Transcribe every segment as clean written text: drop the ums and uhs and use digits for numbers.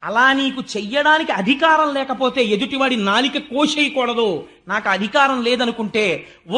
అలా నీకు చెయ్యడానికి అధికారం లేకపోతే ఎదుటివాడి నాలిక కోసేయకూడదు, నాకు అధికారం లేదనుకుంటే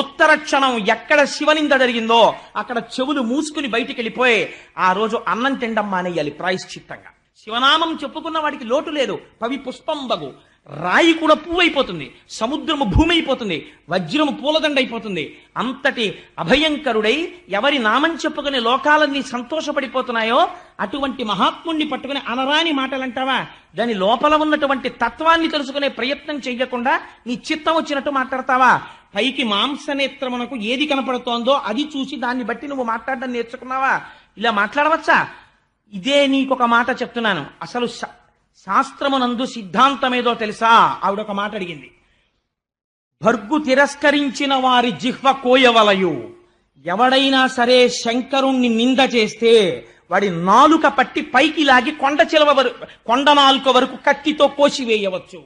ఉత్తర క్షణం ఎక్కడ శివనింద జరిగిందో అక్కడ చెవులు మూసుకుని బయటికి వెళ్ళిపోయి ఆ రోజు అన్నం తినడం మానేయాలి ప్రాయశ్చిత్తంగా. శివనామం చెప్పుకున్న వాడికి లోటు లేదు. పవి పుష్పం బగు, రాయి కూడా పువ్వు అయిపోతుంది, సముద్రము భూమి అయిపోతుంది, వజ్రము పూలదండ అయిపోతుంది. అంతటి అభయంకరుడై ఎవరి నామం చెప్పుకునే లోకాలన్నీ సంతోషపడిపోతున్నాయో అటువంటి మహాత్ముణ్ణి పట్టుకుని అనరాని మాటలంటావా? దాని లోపల ఉన్నటువంటి తత్వాన్ని తెలుసుకునే ప్రయత్నం చెయ్యకుండా నీ చిత్తం వచ్చినట్టు మాట్లాడతావా? పైకి మాంసనేత్రమునకు ఏది కనపడుతోందో అది చూసి దాన్ని బట్టి నువ్వు మాట్లాడడం నేర్చుకున్నావా? ఇలా మాట్లాడవచ్చా? ఇదే నీకొక మాట చెప్తున్నాను. అసలు శాస్త్రమునందు సిద్ధాంతమేదో తెలుసా? ఆవిడొక మాట అడిగింది. భర్గు తిరస్కరించిన వారి జిహ్వ కోయవలయు. ఎవడైనా సరే శంకరుణ్ణి నింద చేస్తే వాడి నాలుక పట్టి పైకి లాగి కొండ నాలుక వరకు కత్తితో కోసివేయవచ్చు.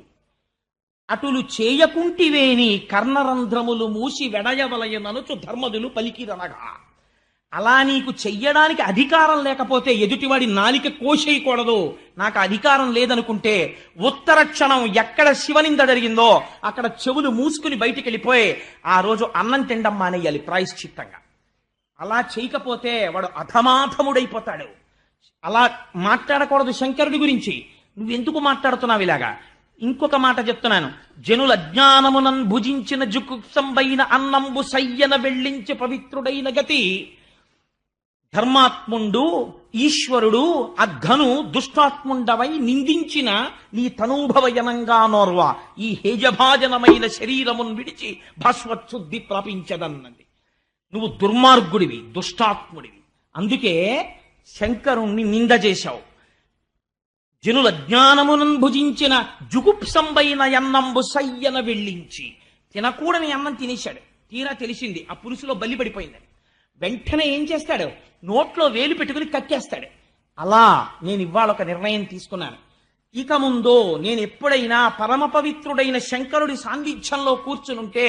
అటులు చేయకుంటివేని కర్ణరంధ్రములు మూసి వెడయవలయననుచు ధర్మదులు పలికిరనగా. అలా నీకు చెయ్యడానికి అధికారం లేకపోతే ఎదుటివాడి నాలిక కోసేయకూడదు, నాకు అధికారం లేదనుకుంటే ఉత్తర క్షణం ఎక్కడ శివనింద జరిగిందో అక్కడ చెవులు మూసుకుని బయటికి వెళ్ళిపోయి ఆ రోజు అన్నం తినడం మానేయాలి ప్రాయశ్చిత్తంగా. అలా చేయకపోతే వాడు అధమాధముడైపోతాడు. అలా మాట్లాడకూడదు శంకరుడి గురించి. నువ్వెందుకు మాట్లాడుతున్నావు ఇలాగా? ఇంకొక మాట చెప్తున్నాను. జనుల అజ్ఞానమునన్ భుజించిన జుకుప్సంబైన అన్నంబు సయ్యన వెళ్ళించి పవిత్రుడైన గతి. ధర్మాత్ముండు ఈశ్వరుడు అఘను దుష్టాత్ముండవై నిందించిన నీ తనూభవయనంగా నోర్వ ఈ హేజభాజనమైన శరీరమును విడిచి భాస్వచ్ఛుద్ధి ప్రాపించదన్నది. నువ్వు దుర్మార్గుడివి, దుష్టాత్ముడివి. అందుకే శంకరుణ్ణి నింద చేశావు. జనుల జ్ఞానమునన్ భుజించిన జుగుప్సంబైన అన్నంబు సయ్యన వెళ్ళించి. తినకూడని అన్నం తినేశాడు. తీరా తెలిసింది ఆ పులుసులో బలి పడిపోయిందని. వెంటనే ఏం చేస్తాడు? నోట్లో వేలు పెట్టుకుని కక్కేస్తాడు. అలా నేను ఇవాళ ఒక నిర్ణయం తీసుకున్నాను. ఇక ముందు నేను ఎప్పుడైనా పరమ పవిత్రుడైన శంకరుడి సాన్నిధ్యంలో కూర్చునుంటే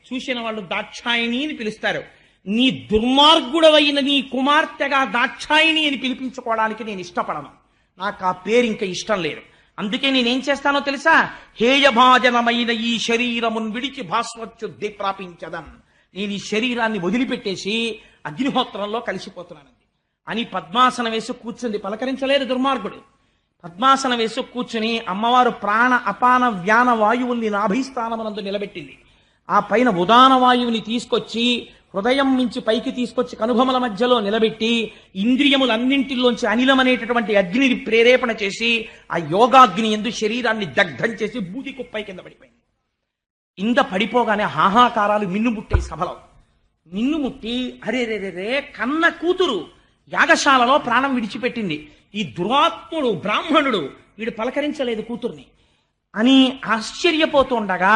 చూసిన వాళ్ళు దాక్షాయిణి అని పిలుస్తారు. నీ దుర్మార్గుడవైన నీ కుమార్తెగా దాక్షాయిణి అని పిలిపించుకోవడానికి నేను ఇష్టపడను. నాకు ఆ పేరు ఇంకా ఇష్టం లేదు. అందుకే నేనేం చేస్తానో తెలుసా? హేయభాజనమైన ఈ శరీరమును విడిచి భాస్వచ్ఛుద్ధి ప్రాపించదన్. నేను ఈ శరీరాన్ని వదిలిపెట్టేసి అగ్నిహోత్రంలో కలిసిపోతున్నానండి అని పద్మాసనం వేసి కూర్చుంది. పలకరించలేదు దుర్మార్గుడు. పద్మాసనం వేసి కూర్చుని అమ్మవారు ప్రాణ అపాన వ్యాన వాయువుల్ని నాభిస్థానమునందు నిలబెట్టింది. ఆ పైన ఉదాన వాయువుని తీసుకొచ్చి హృదయం నుంచి పైకి తీసుకొచ్చి కనుభముల మధ్యలో నిలబెట్టి ఇంద్రియములన్నింటిలోంచి అనిలం అనేటటువంటి అగ్నిని ప్రేరేపణ చేసి ఆ యోగాగ్ని యందు శరీరాన్ని దగ్ధం చేసి బూది కుప్పై కింద పడిపోయింది. కింద పడిపోగానే హాహాకారాలు మిన్నుముట్టాయి సభలో. మిన్నుముట్టి అరే రే కన్న కూతురు యాగశాలలో ప్రాణం విడిచిపెట్టింది. ఈ దురాత్ముడు బ్రాహ్మణుడు వీడు పలకరించలేదు కూతుర్ని అని ఆశ్చర్యపోతుండగా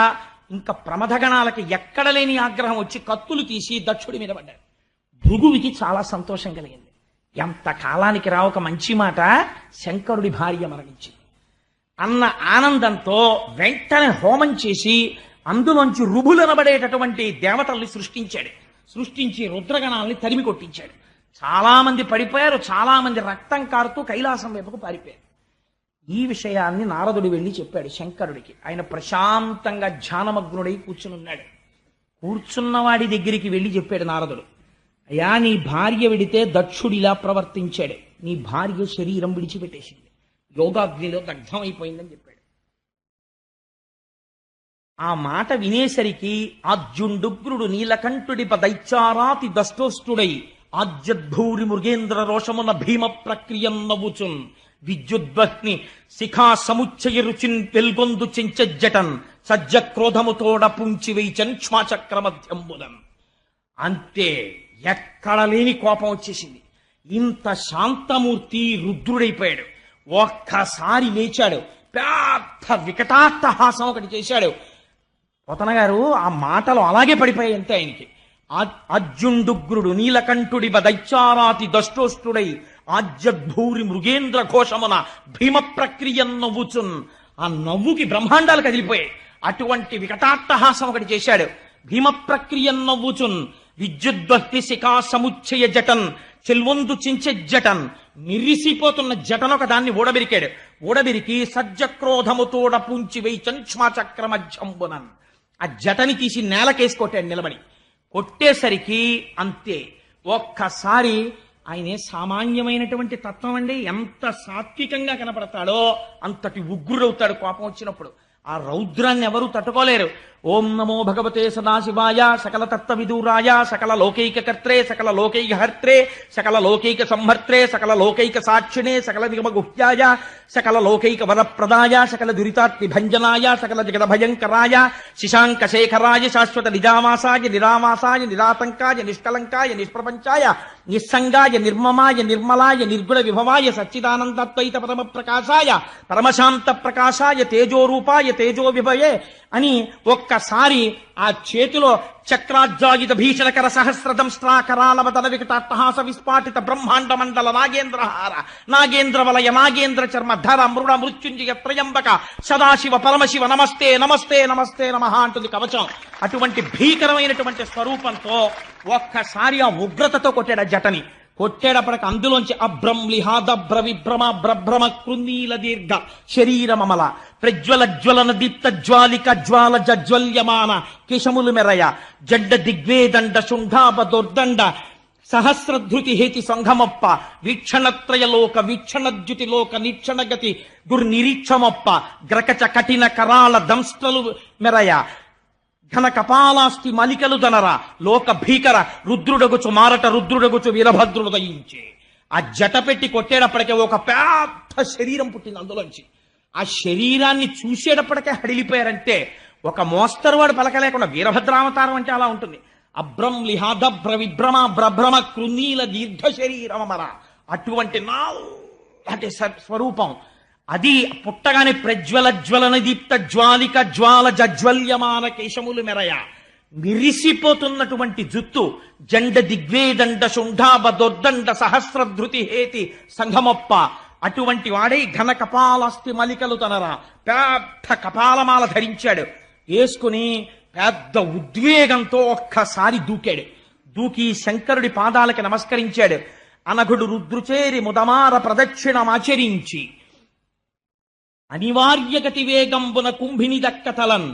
ఇంకా ప్రమథగణాలకి ఎక్కడ లేని ఆగ్రహం వచ్చి కత్తులు తీసి దక్షుడి మీద పడ్డాడు. భృగువికి చాలా సంతోషం కలిగింది. ఎంత కాలానికి రా ఒక మంచి మాట, శంకరుడి భార్య మరణించింది అన్న ఆనందంతో వెంటనే హోమం చేసి అందులోంచి రుభులనబడేటటువంటి దేవతల్ని సృష్టించి రుద్రగణాలని తరిమి కొట్టించాడు. చాలా మంది పడిపోయారు. చాలా మంది రక్తం కారుతూ కైలాసం వైపుకు పారిపోయారు. ఈ విషయాన్ని నారదుడు వెళ్ళి చెప్పాడు శంకరుడికి. ఆయన ప్రశాంతంగా ధ్యానమగ్నుడై కూర్చునున్నాడు. కూర్చున్నవాడి దగ్గరికి వెళ్ళి చెప్పాడు నారదుడు, అయ్యా నీ భార్య విడితే దక్షుడిలా ప్రవర్తించాడు. నీ భార్య శరీరం విడిచిపెట్టేసింది, యోగాగ్నిలో దగ్ధం అయిపోయిందని చెప్పాడు. ఆ మాట వినేసరికి ఆజ్యుండుగ్రుడు నీలకంఠుడి దైత్యారాతి దష్టోష్టుడై ఆజ్యద్భూరి మృగేంద్ర రోషమున భీమ ప్రక్రియం నవ్వుచున్ విద్యుద్వహ్ని శిఖా సముచ్చయ రుచిన్ వెల్గొందు చెంచజ్జటన్ సజ్జ క్రోధముతోడ పుంచి వైచన్ క్ష్మాచక్రమధ్యంబుదన్. అంతే, ఎక్కడ లేని కోపం వచ్చేసింది. ఇంత శాంతమూర్తి రుద్రుడైపోయాడు. ఒక్కసారి లేచాడు, పెద్ద వికటాట్టహాసం ఒకటి చేశాడు. పోతన గారు ఆ మాటలు అలాగే పడిపోయాయి అంతే ఆయనకి. అర్జుండుగ్రుడు నీలకంఠుడి దైత్యారాతి దష్టోష్టుడై ఆజ్యద్భూరి మృగేంద్ర ఘోషమున భీమ ప్రక్రియ నవ్వుచున్. ఆ నవ్వుకి బ్రహ్మాండాలు కదిలిపోయాయి. అటువంటి వికటాట్టహాసం ఒకటి చేశాడు. భీమ ప్రక్రియ నవ్వుచున్ విద్యుద్వహ్ని శిఖా సముచ్చయ జటన్ చెల్వొందు చించెజ్జటన్ మిరిసిపోతున్న జటను ఒక దాన్ని ఊడబిరికాడు. ఊడబిరికి సజ్జక్రోధముతోడ పుంచి వై చంక్ష్మచక్రమజ్జంబునన్ ఆ జటని తీసి నేలకేసి కొట్టాడు నిలబడి. కొట్టేసరికి అంతే ఒక్కసారి ఆయనే సామాన్యమైనటువంటి తత్వం అండి. ఎంత సాత్వికంగా కనపడతాడో అంతటి ఉగ్రుడవుతాడు కోపం వచ్చినప్పుడు. ఆ రౌద్రాన్ని ఎవరూ తట్టుకోలేరు. ఓం నమో భగవతే సదాశివాయ సకల తత్వ విదూరాయ సకల లోకైక కర్త్రే సకల లోకైక హర్త్రే సకల లోకైక సంహర్త్రే సకల లోకైక సాక్షిణే సకల నిగమ గుహ్యాయ సకల లోకైక వరప్రదాయ సకల దురితాత్తి భంజనాయ సకల జగద భయంకరాయ శశాంక శేఖరాయ శాశ్వత నిజామాసాయ నిరామాసాయ నిరాతంకాయ నిష్కలంకాయ నిష్ప్రపంచాయ నిస్సంగాయ నిర్మమాయ నిర్మలాయ నిర్గుణ విభవాయ సచ్చిదానందద్వైత పరమ ప్రకాశాయ పరమశాంత ప్రకాశాయ తేజోరూపాయ తేజో విభయే అని ఒక్కసారి ఆ చేతిలో చక్రాజ్వాయుధ భీషణకర సహస్రదంస్ట్రాకరాలవదన వికటాట్టహాస విస్ఫాటిత బ్రహ్మాండ మండల నాగేంద్రహార నాగేంద్ర వలయ నాగేంద్ర చర్మ ధర మృడ మృత్యుంజయ త్రయంబక సదాశివ పరమశివ నమస్తే నమస్తే నమస్తే నమః అంటుంది కవచం. అటువంటి భీకరమైనటువంటి స్వరూపంతో ఒక్కసారి ఆ ఉగ్రతతో కొట్టాడు ఆ జటని. కొట్టేటప్పటికి అందులోంచి అభ్రం లిహాదభ్ర విభ్రమ భ్రభ్రమ కృందీల దీర్ఘ శరీరమమల ప్రజ్వల జ్వలన దీప్త జ్వాలిక జ్వాల జజ్వల్యమాన కేశములు మెరయ జడ్డ దిగ్వేదండ శుంఠాప దుర్దండ సహస్రధృతి హేతి సంఘమప్ప వీక్షణత్రయలోక వీక్షణద్యుతిలోక నీక్షణగతి గుర్నిరీక్షమప్ప గ్రకచ కఠిన కరాళ దంస్ట్రలు మెరయ ఘన కపాలాస్తి మలికలు దనరా లోక భీకర రుద్రుడగుచు మారట రుద్రుడగుచు వీరభద్రుడు దయించే. ఆ జట పెట్టి కొట్టేటప్పటికే ఒక పెద్ద శరీరం పుట్టింది అందులోంచి. ఆ శరీరాన్ని చూసేటప్పటికే హడిలిపోయారంటే ఒక మోస్తరు వాడు పలకలేకుండా వీరభద్రావతారం అంటే అలా ఉంటుంది. అభ్రం లిహాదభ్ర విభ్రమ భ్రభ్రమ కృనీల దీర్ఘ శరీరమర అటువంటి నాటి స్వరూపం. అది పుట్టగానే ప్రజ్వల జ్వలన దీప్త జ్వాలిక జ్వాల జజ్వల్యమాన కేశములు మెరయ మిరిసిపోతున్నటువంటి జుత్తు జండ దిగ్వేదండ శుంఠాభ దొర్దండ సహస్రధృతి హేతి సంఘమొప్ప అటువంటి వాడై ఘన కపాలాస్తి మలికలు తనరా పెద్ద కపాలమాల ధరించాడు. వేసుకుని పెద్ద ఉద్వేగంతో ఒక్కసారి దూకాడు. దూకి శంకరుడి పాదాలకి నమస్కరించాడు. అనఘుడు రుద్రుచేరి ముదమార ప్రదక్షిణమాచరించి అనివార్యగతి వేగంబున కుంభిని దక్కతలన్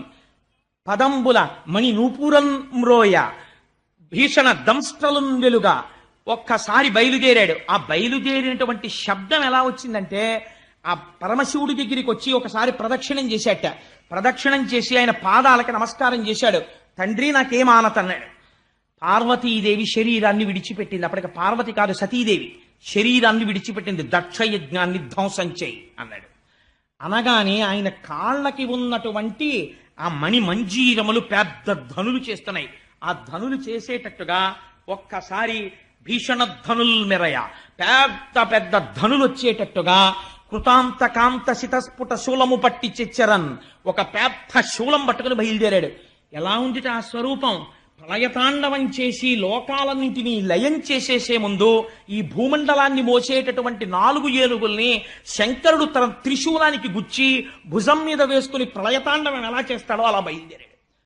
పదంబుల మణి నూపురం మ్రోయ భీషణ దంస్ట్రలున్ వెలుగా ఒక్కసారి బయలుదేరాడు. ఆ బయలుదేరినటువంటి శబ్దం ఎలా వచ్చిందంటే ఆ పరమశివుడి దగ్గరికి వచ్చి ఒకసారి ప్రదక్షిణం చేశాట. ప్రదక్షిణం చేసి ఆయన పాదాలకి నమస్కారం చేశాడు. తండ్రి నాకేం ఆనతన్నాడు. పార్వతీదేవి శరీరాన్ని విడిచిపెట్టింది. అప్పటికి పార్వతి కాదు సతీదేవి శరీరాన్ని విడిచిపెట్టింది. దక్ష యజ్ఞాన్ని ధ్వంసం చేయి అన్నాడు. అనగానే ఆయన కాళ్ళకి ఉన్నటువంటి ఆ మణి మంజీరములు పెద్ద ధనులు చేస్తున్నాయి. ఆ ధనులు చేసేటట్టుగా ఒక్కసారి భీషణ ధనుల్ మెరయ పెద్ద పెద్ద ధనులు వచ్చేటట్టుగా కృతాంత కాంత శితస్ఫుట శూలము పట్టి చెచ్చరన్ ఒక పెద్ద శూలం పట్టుకుని బయలుదేరాడు. ఎలా ఉంది ఆ స్వరూపం? ప్రళయతాండవం చేసి లోకాలన్నింటినీ లయం చేసేసే ముందు ఈ భూమండలాన్ని మోసేటటువంటి 4 ఏనుగుల్ని శంకరుడు తన త్రిశూలానికి గుచ్చి భుజం మీద వేసుకుని ప్రళయతాండవం ఎలా చేస్తాడో అలా బయలుదేరాడు.